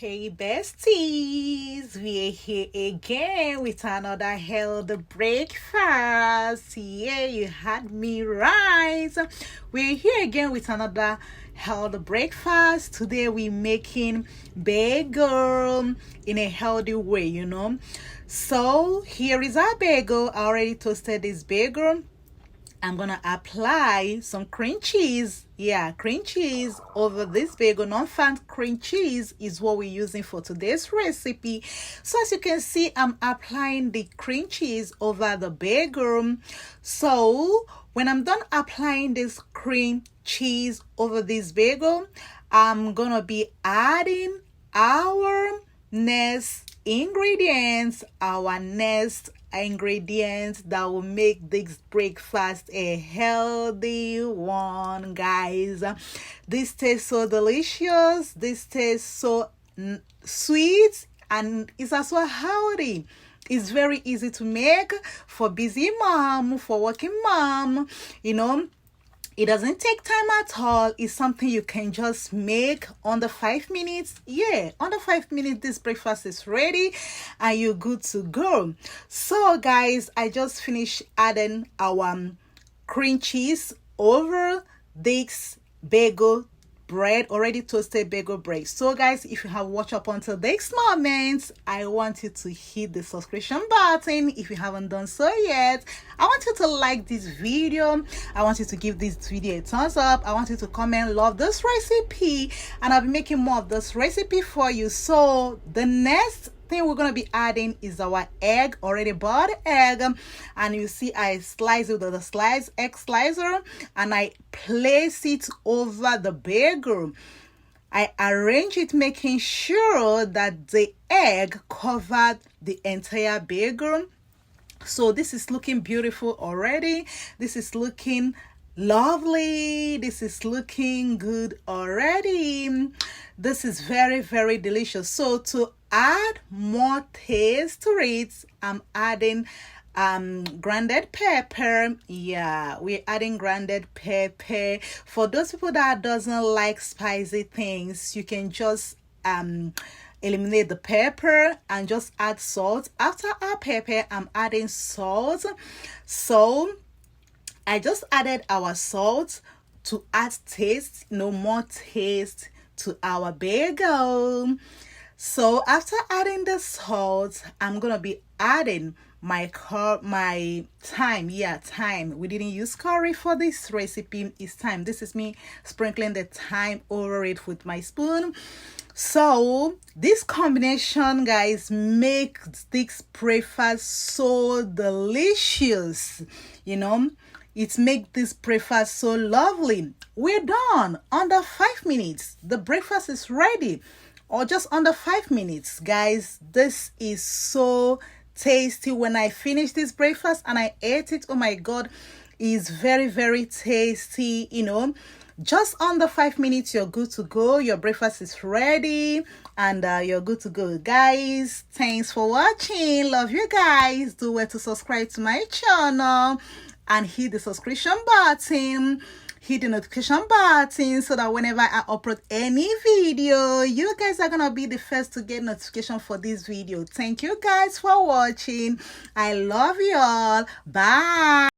Hey besties, we're here again with another healthy breakfast. Yeah, you had me right. We're here again with another healthy breakfast. Today we're making bagel in a healthy way. So here is our bagel. I already toasted this bagel. I'm gonna apply some cream cheese. Yeah, cream cheese over this bagel. Non-fat cream cheese is what we're using for today's recipe. So as you can see, I'm applying the cream cheese over the bagel. So when I'm done applying this cream cheese over this bagel, I'm gonna be adding our next ingredients that will make this breakfast a healthy one, guys. This tastes so delicious, this tastes so sweet, and it's also healthy. It's very easy to make for busy mom, for working mom. It doesn't take time at all. It's something you can just make under 5 minutes. Yeah, under 5 minutes, this breakfast is ready and you're good to go. So, guys, I just finished adding our cream cheese over this bagel bread, already toasted bagel bread. So guys, if you have watched up until this moment, I want you to hit the subscription button if you haven't done so yet. I want you to like this video. I want you to give this video a thumbs up. I want you to comment love this recipe, and I'll be making more of this recipe for you. So the next thing we're going to be adding is our egg, already bought egg, and you see I slice it with the egg slicer and I place it over the bagel. I arrange it, making sure that the egg covered the entire bagel. So this is looking beautiful already. This is looking lovely. This is looking good already. This is very, very delicious. So to add more taste to it, I'm adding grounded pepper. Yeah, we're adding grounded pepper. For those people that doesn't like spicy things, you can just eliminate the pepper and just add salt. After our pepper, I'm adding salt. So I just added our salt to add taste, more taste to our bagel. So after adding the salt, I'm gonna be adding my thyme. Yeah, thyme. We didn't use curry for this recipe. It's thyme. This is me sprinkling the thyme over it with my spoon. So this combination, guys, makes this breakfast so delicious. It makes this breakfast so lovely. We're done under 5 minutes. The breakfast is ready, or just under 5 minutes, guys. This is so tasty. When I finished this breakfast and I ate it, oh my god, it's very, very tasty. Just under 5 minutes, you're good to go. Your breakfast is ready and you're good to go, guys. Thanks for watching. Love you guys. Do well to subscribe to my channel and hit the subscription button. Hit the notification button so that whenever I upload any video, you guys are gonna be the first to get notification for this video. Thank you guys for watching. I love you all. Bye.